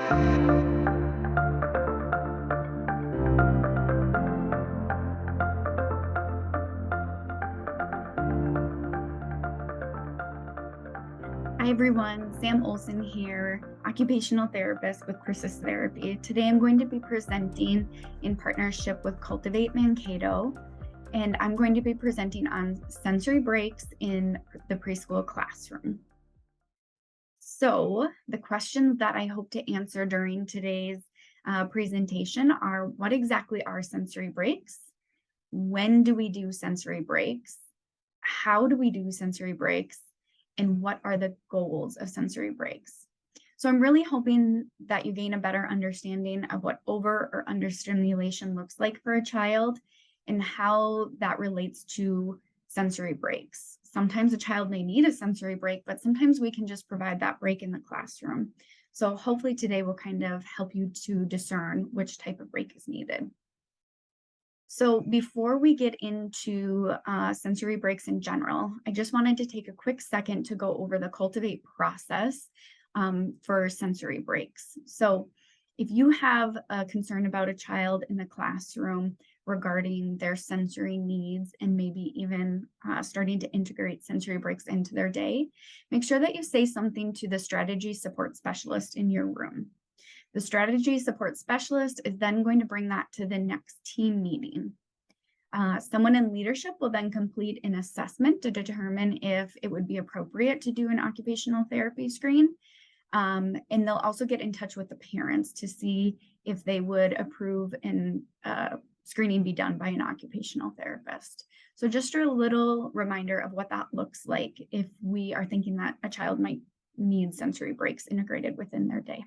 Hi everyone, Sam Olson here, occupational therapist with Persist Therapy. Today I'm going to be presenting in partnership with Cultivate Mankato, and I'm going to be presenting on sensory breaks in the preschool classroom. So the questions that I hope to answer during today's presentation are: what exactly are sensory breaks? When do we do sensory breaks? How do we do sensory breaks? And what are the goals of sensory breaks? So I'm really hoping that you gain a better understanding of what over or under stimulation looks like for a child and how that relates to sensory breaks. Sometimes a child may need a sensory break, but sometimes we can just provide that break in the classroom. So hopefully today will kind of help you to discern which type of break is needed. So before we get into sensory breaks in general, I just wanted to take a quick second to go over the Cultivate process for sensory breaks. So if you have a concern about a child in the classroom regarding their sensory needs and maybe even starting to integrate sensory breaks into their day, make sure that you say something to the strategy support specialist in your room. The strategy support specialist is then going to bring that to the next team meeting. Someone in leadership will then complete an assessment to determine if it would be appropriate to do an occupational therapy screen. And they'll also get in touch with the parents to see if they would approve an screening be done by an occupational therapist. So just a little reminder of what that looks like if we are thinking that a child might need sensory breaks integrated within their day.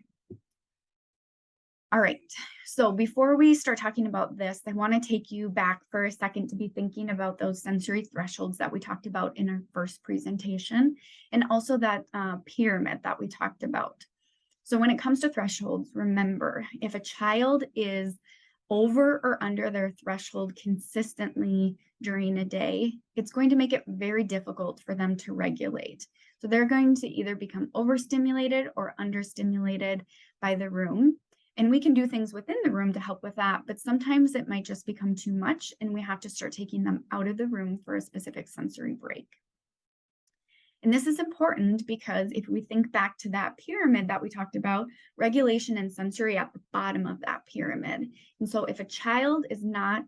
All right, so before we start talking about this, I want to take you back for a second to be thinking about those sensory thresholds that we talked about in our first presentation, and also that pyramid that we talked about. So when it comes to thresholds, remember, if a child is over or under their threshold consistently during a day, it's going to make it very difficult for them to regulate. So they're going to either become overstimulated or understimulated by the room. And we can do things within the room to help with that, but sometimes it might just become too much and we have to start taking them out of the room for a specific sensory break. And this is important because if we think back to that pyramid that we talked about, regulation and sensory at the bottom of that pyramid. And so if a child is not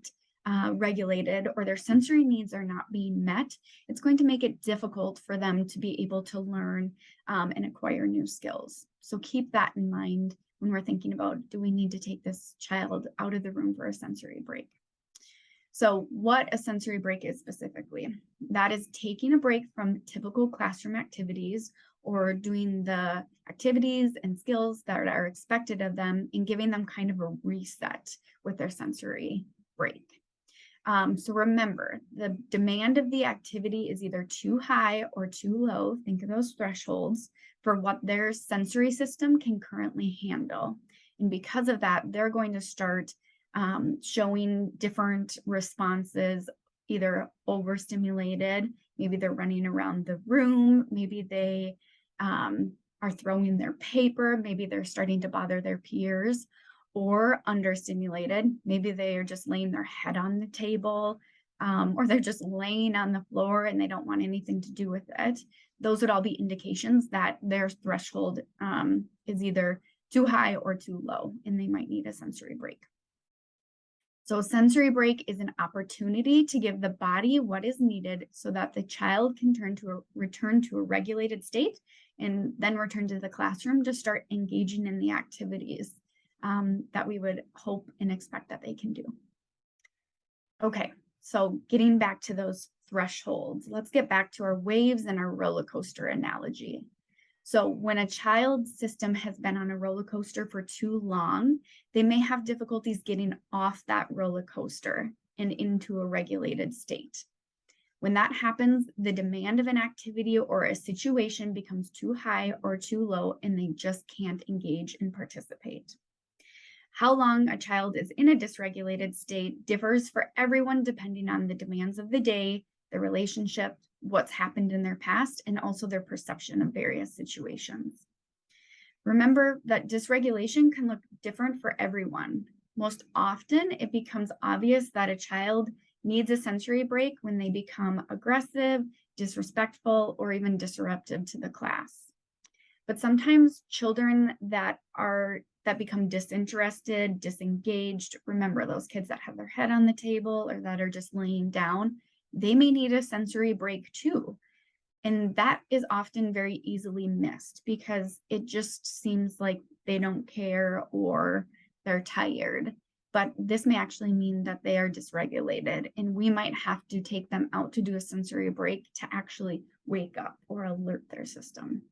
regulated or their sensory needs are not being met, it's going to make it difficult for them to be able to learn and acquire new skills. So keep that in mind when we're thinking about, do we need to take this child out of the room for a sensory break? So what a sensory break is specifically, that is taking a break from typical classroom activities or doing the activities and skills that are expected of them and giving them kind of a reset with their sensory break. So remember, the demand of the activity is either too high or too low. Think of those thresholds for what their sensory system can currently handle. And because of that, they're going to start showing different responses, either overstimulated, maybe they're running around the room, maybe they are throwing their paper, maybe they're starting to bother their peers, or understimulated. Maybe they are just laying their head on the table, or they're just laying on the floor and they don't want anything to do with it. Those would all be indications that their threshold is either too high or too low, and they might need a sensory break. So a sensory break is an opportunity to give the body what is needed so that the child can return to a regulated state and then return to the classroom to start engaging in the activities that we would hope and expect that they can do. Okay, so getting back to those thresholds, let's get back to our waves and our roller coaster analogy. So when a child's system has been on a roller coaster for too long, they may have difficulties getting off that roller coaster and into a regulated state. When that happens, the demand of an activity or a situation becomes too high or too low, and they just can't engage and participate. How long a child is in a dysregulated state differs for everyone depending on the demands of the day, the relationship, what's happened in their past, and also their perception of various situations. Remember that dysregulation can look different for everyone. Most often, it becomes obvious that a child needs a sensory break when they become aggressive, disrespectful, or even disruptive to the class. But sometimes children that become disinterested, disengaged, remember those kids that have their head on the table or that are just laying down, they may need a sensory break too. And that is often very easily missed because it just seems like they don't care or they're tired. But this may actually mean that they are dysregulated, and we might have to take them out to do a sensory break to actually wake up or alert their system.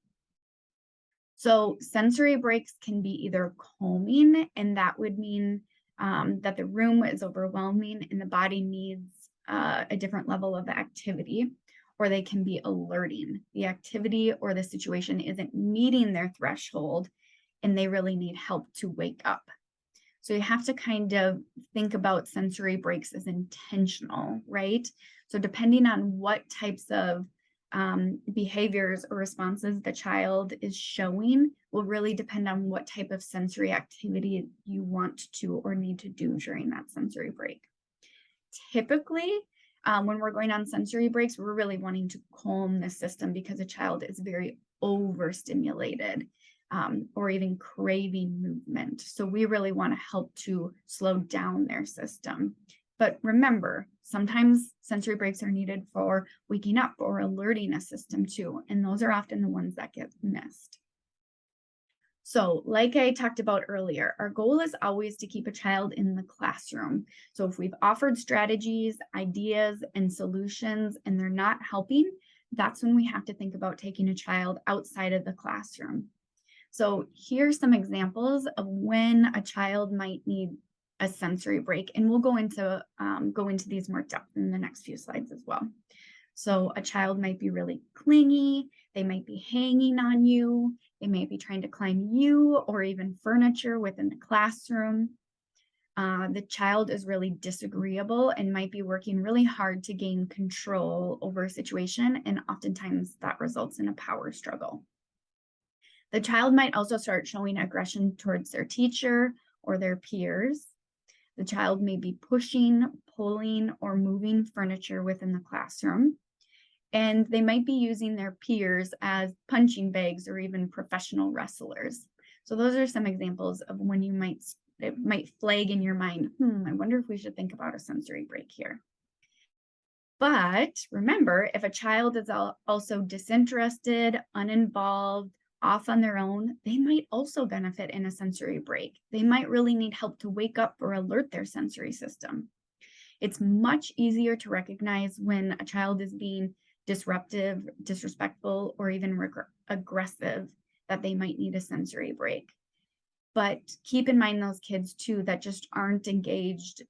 So sensory breaks can be either calming, and that would mean that the room is overwhelming and the body needs a different level of activity, or they can be alerting. The activity or the situation isn't meeting their threshold and they really need help to wake up. So you have to kind of think about sensory breaks as intentional, right? So depending on what types of behaviors or responses the child is showing will really depend on what type of sensory activity you want to or need to do during that sensory break. Typically, when we're going on sensory breaks, we're really wanting to calm the system because a child is very overstimulated or even craving movement. So we really want to help to slow down their system. But remember, sometimes sensory breaks are needed for waking up or alerting a system too, and those are often the ones that get missed. So like I talked about earlier, our goal is always to keep a child in the classroom. So if we've offered strategies, ideas, and solutions, and they're not helping, that's when we have to think about taking a child outside of the classroom. So here's some examples of when a child might need a sensory break, and we'll go into these more depth in the next few slides as well. So a child might be really clingy, they might be hanging on you, they may be trying to climb you or even furniture within the classroom. The child is really disagreeable and might be working really hard to gain control over a situation, and oftentimes that results in a power struggle. The child might also start showing aggression towards their teacher or their peers. The child may be pushing, pulling, or moving furniture within the classroom. And they might be using their peers as punching bags or even professional wrestlers. So those are some examples of when it might flag in your mind, I wonder if we should think about a sensory break here. But remember, if a child is also disinterested, uninvolved, off on their own, they might also benefit in a sensory break. They might really need help to wake up or alert their sensory system. It's much easier to recognize when a child is being disruptive, disrespectful, or even aggressive that they might need a sensory break. But keep in mind those kids too that just aren't engaged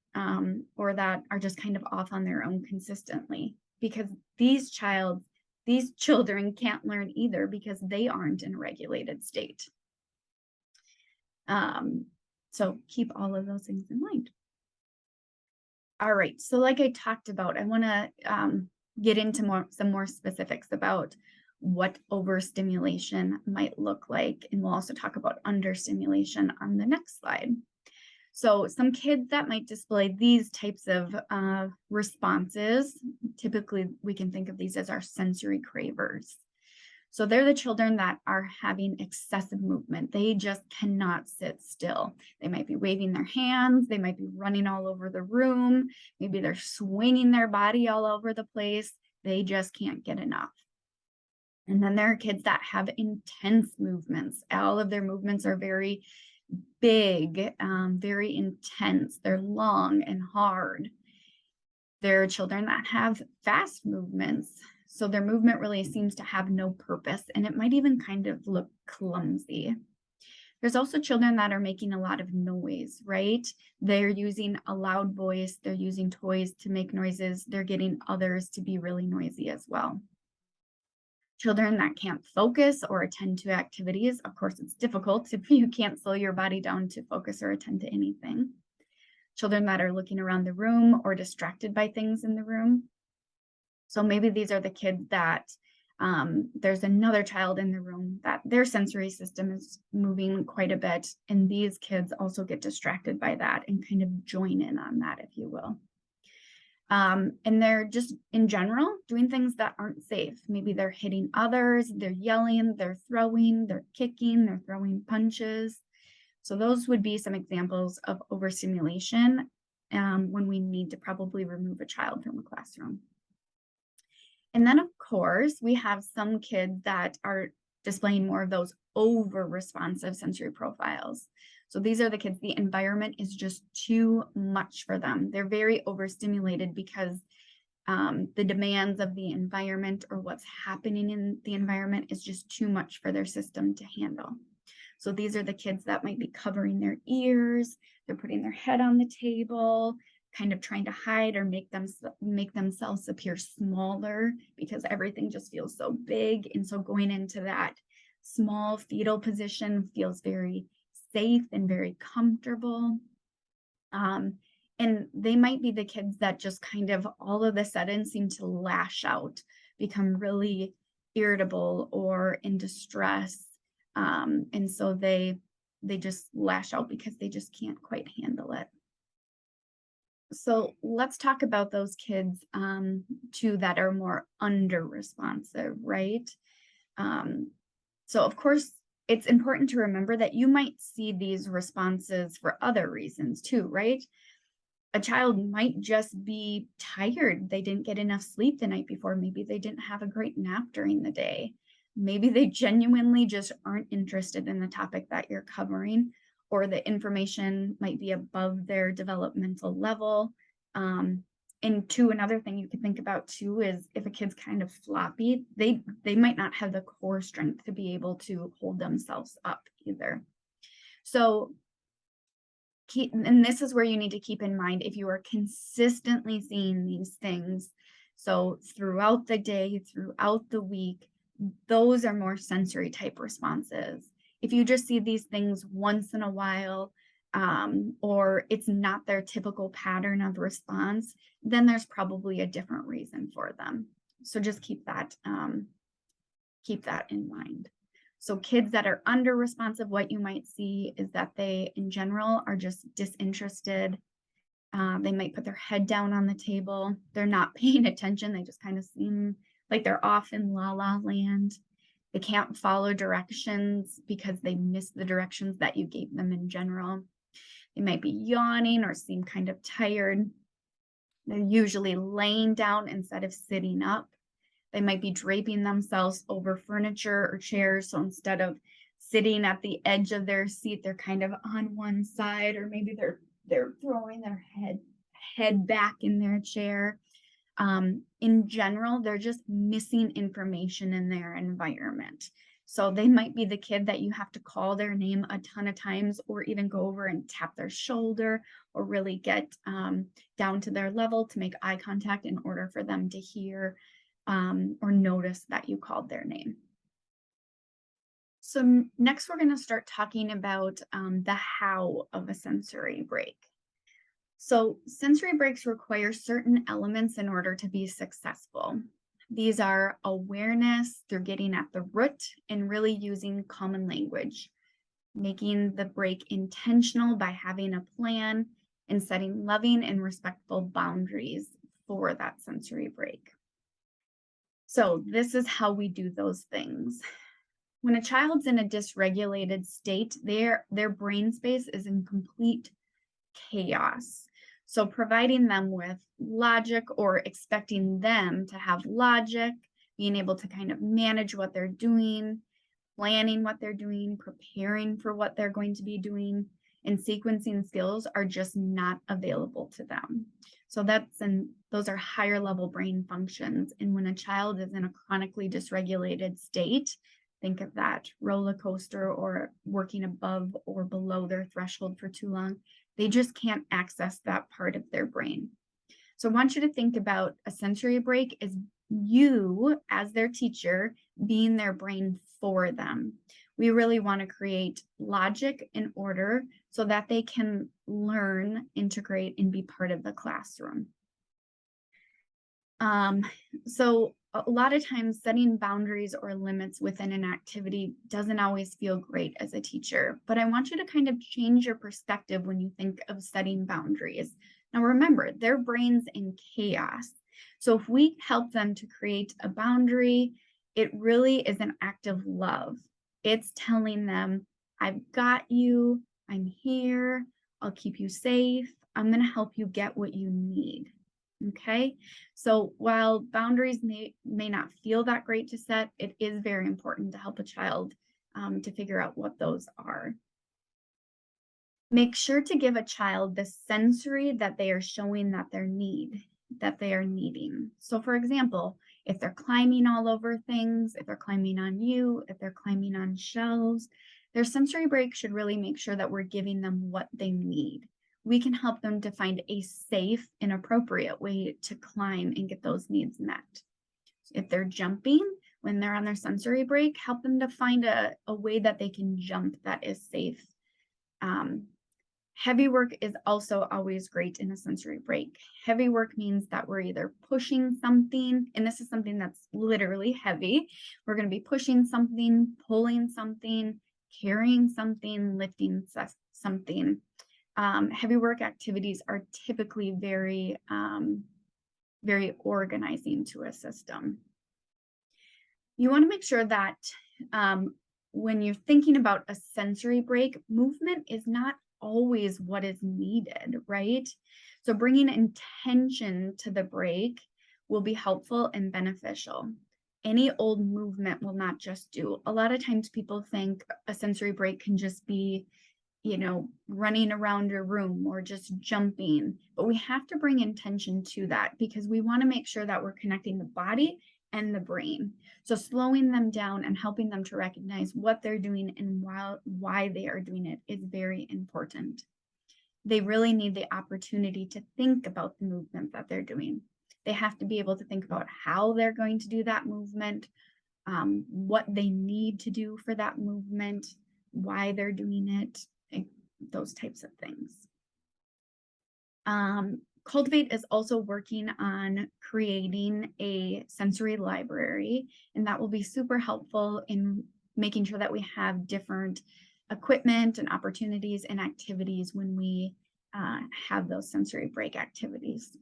or that are just kind of off on their own consistently, because these children can't learn either because they aren't in a regulated state. So keep all of those things in mind. All right, so like I talked about, I want to get into some more specifics about what overstimulation might look like, and we'll also talk about understimulation on the next slide. So some kids that might display these types of responses, typically we can think of these as our sensory cravers. So they're the children that are having excessive movement. They just cannot sit still. They might be waving their hands. They might be running all over the room. Maybe they're swinging their body all over the place. They just can't get enough. And then there are kids that have intense movements. All of their movements are very big, very intense. They're long and hard. There are children that have fast movements. So their movement really seems to have no purpose, and it might even kind of look clumsy. There's also children that are making a lot of noise, right? They're using a loud voice. They're using toys to make noises. They're getting others to be really noisy as well. Children that can't focus or attend to activities. Of course, it's difficult if you can't slow your body down to focus or attend to anything. Children that are looking around the room or distracted by things in the room. So maybe these are the kids that There's another child in the room that their sensory system is moving quite a bit, and these kids also get distracted by that and kind of join in on that, if you will. And they're just in general doing things that aren't safe. Maybe they're hitting others, they're yelling, they're throwing, they're kicking, they're throwing punches. So those would be some examples of overstimulation when we need to probably remove a child from a classroom. And then, of course, we have some kids that are displaying more of those over-responsive sensory profiles. So these are the kids, the environment is just too much for them. They're very overstimulated because the demands of the environment or what's happening in the environment is just too much for their system to handle. So these are the kids that might be covering their ears, they're putting their head on the table, kind of trying to hide or make themselves appear smaller because everything just feels so big. And so going into that small fetal position feels very safe and very comfortable. And they might be the kids that just kind of all of a sudden seem to lash out, become really irritable or in distress. And so they just lash out because they just can't quite handle it. So let's talk about those kids too that are more under-responsive, right? So of course, it's important to remember that you might see these responses for other reasons too, right? A child might just be tired. They didn't get enough sleep the night before. Maybe they didn't have a great nap during the day. Maybe they genuinely just aren't interested in the topic that you're covering, or the information might be above their developmental level. And two, another thing you could think about too is if a kid's kind of floppy, they might not have the core strength to be able to hold themselves up either. So and this is where you need to keep in mind if you are consistently seeing these things, so throughout the day, throughout the week, those are more sensory type responses. If you just see these things once in a while, or it's not their typical pattern of response, then there's probably a different reason for them. So just keep that in mind. So kids that are under responsive, what you might see is that they, in general, are just disinterested. They might put their head down on the table. They're not paying attention. They just kind of seem like they're off in la la land. They can't follow directions because they miss the directions that you gave them in general. They might be yawning or seem kind of tired. They're usually laying down instead of sitting up. They might be draping themselves over furniture or chairs. So instead of sitting at the edge of their seat, they're kind of on one side, or maybe they're throwing their head back in their chair. In general, they're just missing information in their environment. So they might be the kid that you have to call their name a ton of times, or even go over and tap their shoulder, or really get down to their level to make eye contact in order for them to hear or notice that you called their name. So next, we're going to start talking about the how of a sensory break. So sensory breaks require certain elements in order to be successful. These are awareness, they're getting at the root and really using common language, making the break intentional by having a plan and setting loving and respectful boundaries for that sensory break. So this is how we do those things. When a child's in a dysregulated state, their brain space is in complete chaos. So providing them with logic or expecting them to have logic, being able to kind of manage what they're doing, planning what they're doing, preparing for what they're going to be doing, and sequencing skills are just not available to them. So those are higher level brain functions. And when a child is in a chronically dysregulated state, think of that roller coaster or working above or below their threshold for too long, they just can't access that part of their brain. So I want you to think about a sensory break as you, as their teacher, being their brain for them. We really want to create logic and order so that they can learn, integrate, and be part of the classroom. So a lot of times setting boundaries or limits within an activity doesn't always feel great as a teacher, but I want you to kind of change your perspective when you think of setting boundaries. Now remember, their brain's in chaos. So if we help them to create a boundary, it really is an act of love. It's telling them, I've got you, I'm here, I'll keep you safe, I'm going to help you get what you need. Okay, so while boundaries may not feel that great to set, it is very important to help a child to figure out what those are. Make sure to give a child the sensory that they are showing that they are needing. So for example, if they're climbing all over things, if they're climbing on you, if they're climbing on shelves, their sensory break should really make sure that we're giving them what they need. We can help them to find a safe and appropriate way to climb and get those needs met. If they're jumping, when they're on their sensory break, help them to find a way that they can jump that is safe. Heavy work is also always great in a sensory break. Heavy work means that we're either pushing something, and this is something that's literally heavy. We're going to be pushing something, pulling something, carrying something, lifting something. Heavy work activities are typically very, very organizing to a system. You want to make sure that when you're thinking about a sensory break, movement is not always what is needed, right? So bringing intention to the break will be helpful and beneficial. Any old movement will not just do. A lot of times people think a sensory break can just be, running around a room or just jumping, but we have to bring intention to that because we want to make sure that we're connecting the body and the brain. So slowing them down and helping them to recognize what they're doing and why they are doing it is very important. They really need the opportunity to think about the movement that they're doing. They have to be able to think about how they're going to do that movement, what they need to do for that movement, why they're doing it, those types of things. Cultivate is also working on creating a sensory library, and that will be super helpful in making sure that we have different equipment and opportunities and activities when we have those sensory break activities.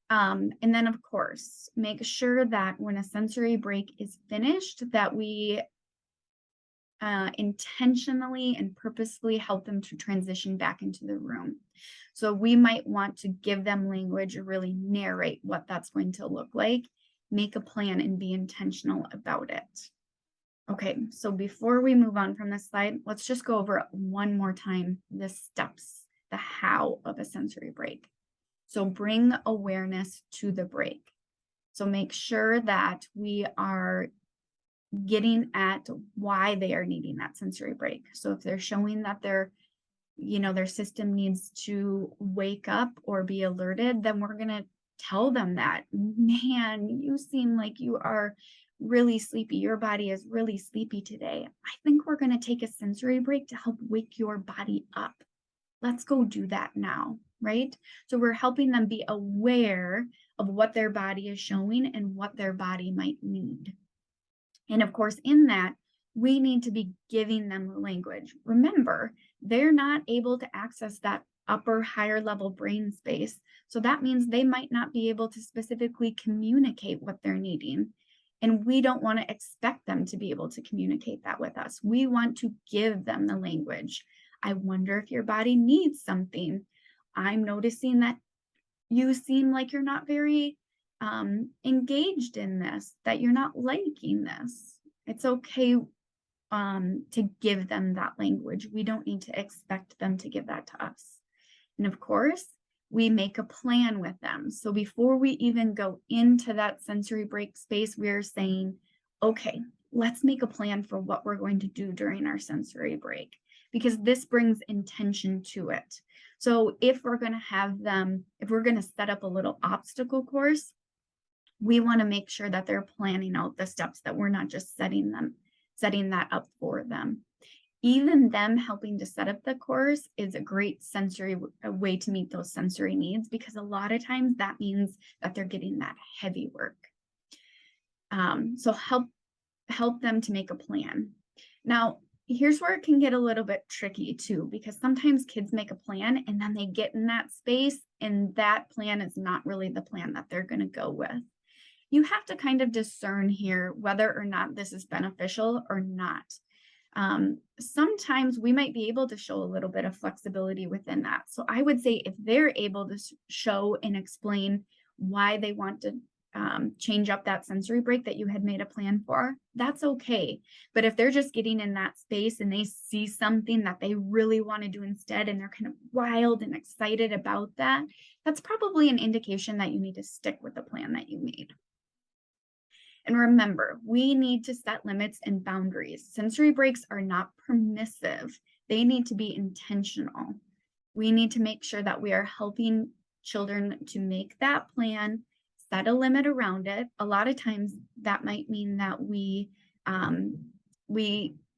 And then, of course, make sure that when a sensory break is finished, that we intentionally and purposefully help them to transition back into the room. So we might want to give them language or really narrate what that's going to look like, make a plan and be intentional about it. Okay, so before we move on from this slide, let's just go over one more time the steps, the how of a sensory break. So bring awareness to the break. So make sure that we are getting at why they are needing that sensory break. So if they're showing that their system needs to wake up or be alerted, then we're going to tell them that, man, you seem like you are really sleepy. Your body is really sleepy today. I think we're going to take a sensory break to help wake your body up. Let's go do that now, right? So we're helping them be aware of what their body is showing and what their body might need. And of course, in that, we need to be giving them the language. Remember, they're not able to access that upper, higher level brain space. So that means they might not be able to specifically communicate what they're needing. And we don't want to expect them to be able to communicate that with us. We want to give them the language. I wonder if your body needs something. I'm noticing that you seem like you're not very engaged in this, that you're not liking this. It's okay to give them that language. We don't need to expect them to give that to us. And of course, we make a plan with them. So before we even go into that sensory break space, we're saying, okay, let's make a plan for what we're going to do during our sensory break, because this brings intention to it. So if we're going to set up a little obstacle course, we want to make sure that they're planning out the steps, that we're not just setting that up for them. Even them helping to set up the course is a great way to meet those sensory needs, because a lot of times that means that they're getting that heavy work. So help them to make a plan. Now, here's where it can get a little bit tricky too, because sometimes kids make a plan and then they get in that space and that plan is not really the plan that they're going to go with. You have to kind of discern here whether or not this is beneficial or not. Sometimes we might be able to show a little bit of flexibility within that. So I would say if they're able to show and explain why they want to change up that sensory break that you had made a plan for, that's okay. But if they're just getting in that space and they see something that they really want to do instead and they're kind of wild and excited about that, that's probably an indication that you need to stick with the plan that you made. And remember, we need to set limits and boundaries. Sensory breaks are not permissive, they need to be intentional. We need to make sure that we are helping children to make that plan, set a limit around it. A lot of times that might mean that we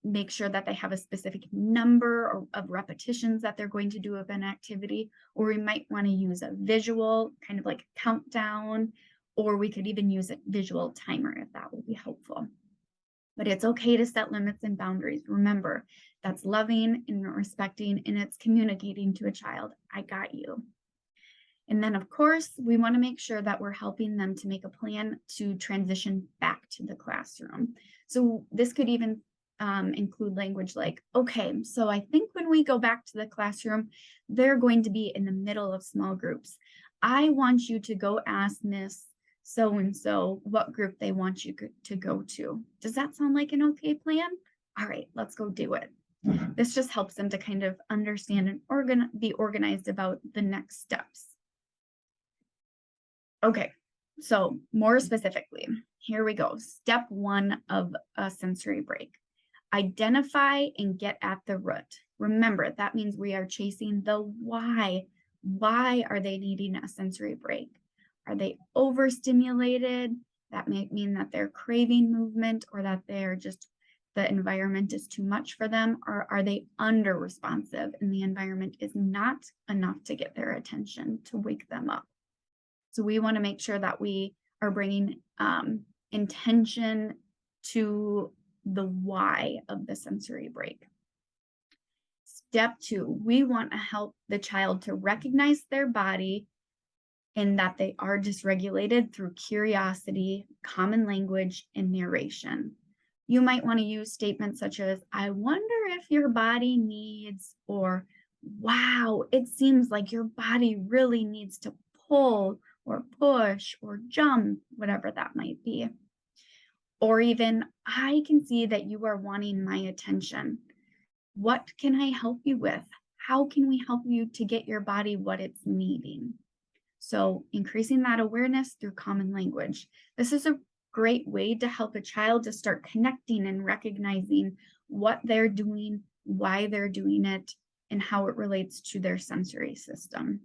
make sure that they have a specific number of repetitions that they're going to do of an activity, or we might want to use a visual kind of like countdown, or we could even use a visual timer if that will be helpful. But it's okay to set limits and boundaries. Remember, that's loving and respecting, and it's communicating to a child, I got you. And then, of course, we want to make sure that we're helping them to make a plan to transition back to the classroom. So this could even include language like, okay, so I think when we go back to the classroom, they're going to be in the middle of small groups. I want you to go ask Miss so-and-so what group they want you to go to. Does that sound like an okay plan? All right, let's go do it. This just helps them to kind of understand and be organized about the next steps. Okay, so more specifically, here we go. Step 1 of a sensory break. Identify and get at the root. Remember, that means we are chasing the why. Why are they needing a sensory break? Are they overstimulated? That may mean that they're craving movement or that they're just, the environment is too much for them, or are they under responsive and the environment is not enough to get their attention to wake them up? So we want to make sure that we are bringing intention to the why of the sensory break. Step 2, we want to help the child to recognize their body and that they are dysregulated through curiosity, common language, and narration. You might want to use statements such as, I wonder if your body needs, or wow, it seems like your body really needs to pull or push or jump, whatever that might be. Or even, I can see that you are wanting my attention. What can I help you with? How can we help you to get your body what it's needing? So increasing that awareness through common language. This is a great way to help a child to start connecting and recognizing what they're doing, why they're doing it, and how it relates to their sensory system.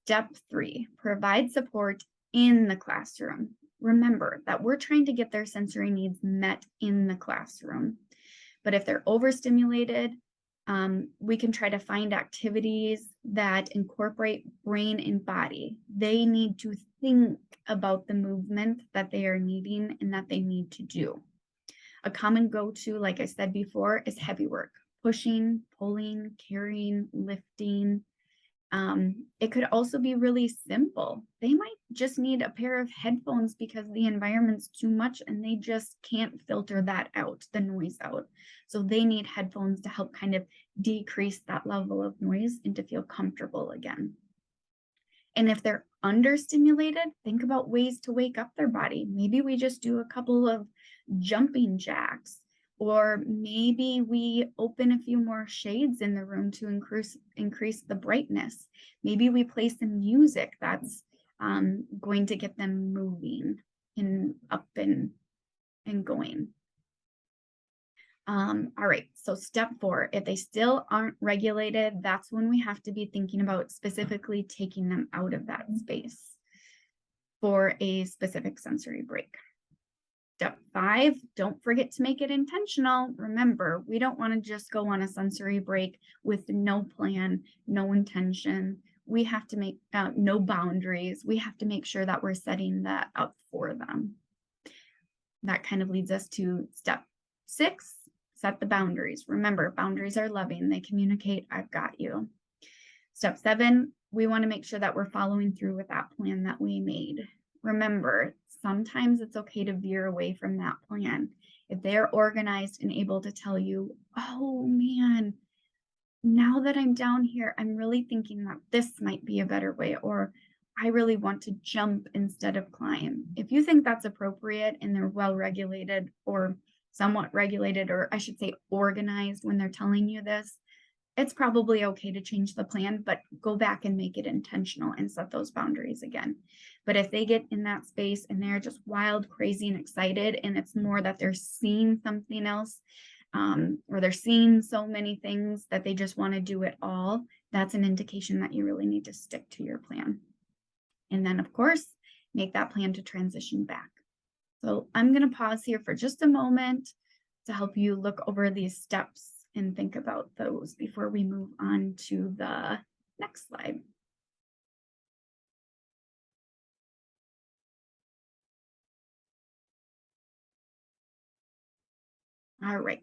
Step 3, provide support in the classroom. Remember that we're trying to get their sensory needs met in the classroom. But if they're overstimulated, we can try to find activities that incorporate brain and body. They need to think about the movement that they are needing and that they need to do. A common go-to, like I said before, is heavy work, pushing, pulling, carrying, lifting. It could also be really simple. They might just need a pair of headphones because the environment's too much and they just can't filter that out, the noise out. So they need headphones to help kind of decrease that level of noise and to feel comfortable again. And if they're understimulated, think about ways to wake up their body. Maybe we just do a couple of jumping jacks, or maybe we open a few more shades in the room to increase the brightness. Maybe we play some music that's going to get them moving and up and going. All right, so step 4, if they still aren't regulated, that's when we have to be thinking about specifically taking them out of that space for a specific sensory break. Step 5, don't forget to make it intentional. Remember, we don't want to just go on a sensory break with no plan, no intention. We have to make no boundaries. We have to make sure that we're setting that up for them. That kind of leads us to step 6, set the boundaries. Remember, boundaries are loving. They communicate, I've got you. Step 7, we want to make sure that we're following through with that plan that we made. Remember, sometimes it's okay to veer away from that plan. If they're organized and able to tell you, oh man, now that I'm down here, I'm really thinking that this might be a better way, or I really want to jump instead of climb. If you think that's appropriate and they're well regulated or somewhat regulated, or I should say organized when they're telling you this, it's probably okay to change the plan, but go back and make it intentional and set those boundaries again. But if they get in that space and they're just wild, crazy, and excited, and it's more that they're seeing something else, or they're seeing so many things that they just want to do it all, that's an indication that you really need to stick to your plan. And then, of course, make that plan to transition back. So I'm going to pause here for just a moment to help you look over these steps and think about those before we move on to the next slide. All right.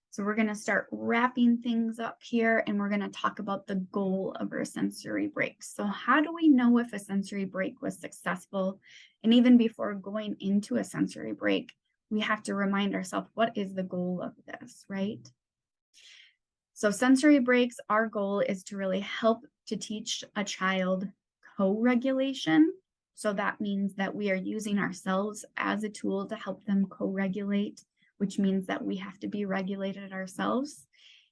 So we're going to start wrapping things up here, and we're going to talk about the goal of our sensory breaks. So how do we know if a sensory break was successful? And even before going into a sensory break, we have to remind ourselves, what is the goal of this, right? So sensory breaks, our goal is to really help to teach a child co-regulation. So that means that we are using ourselves as a tool to help them co-regulate, which means that we have to be regulated ourselves.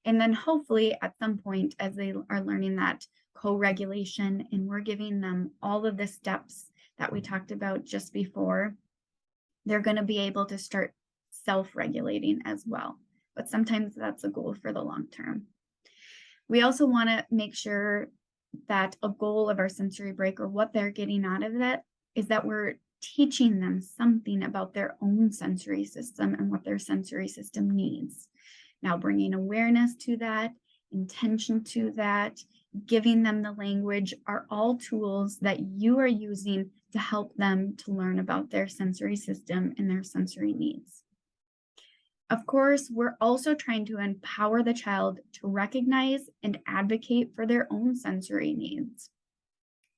And then hopefully at some point, as they are learning that co-regulation and we're giving them all of the steps that we talked about just before, they're going to be able to start self-regulating as well. But sometimes that's a goal for the long term. We also want to make sure that a goal of our sensory break, or what they're getting out of it, is that we're teaching them something about their own sensory system and what their sensory system needs. Now, bringing awareness to that, intention to that, giving them the language are all tools that you are using to help them to learn about their sensory system and their sensory needs. Of course, we're also trying to empower the child to recognize and advocate for their own sensory needs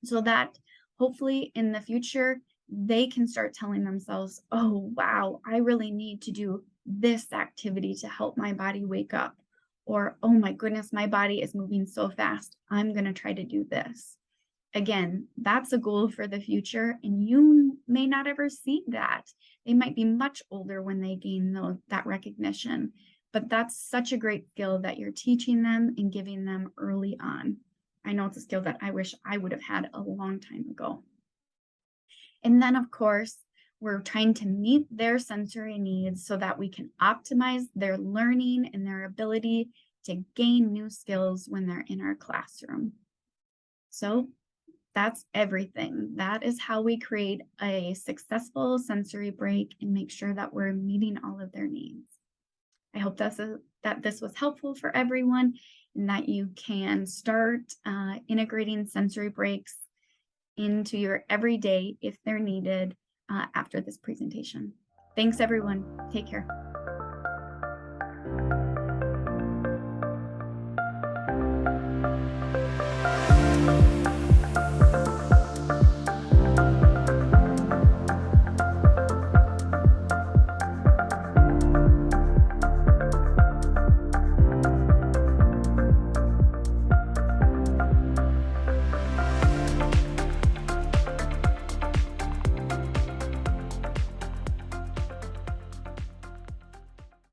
so that hopefully in the future, they can start telling themselves, oh, wow, I really need to do this activity to help my body wake up. Or, oh my goodness, my body is moving so fast. I'm going to try to do this. Again, that's a goal for the future, and you may not ever see that. They might be much older when they gain that recognition, but that's such a great skill that you're teaching them and giving them early on. I know it's a skill that I wish I would have had a long time ago. And then, of course, we're trying to meet their sensory needs so that we can optimize their learning and their ability to gain new skills when they're in our classroom. So that's everything. That is how we create a successful sensory break and make sure that we're meeting all of their needs. I hope that this was helpful for everyone and that you can start integrating sensory breaks into your everyday if they're needed after this presentation. Thanks, everyone. Take care.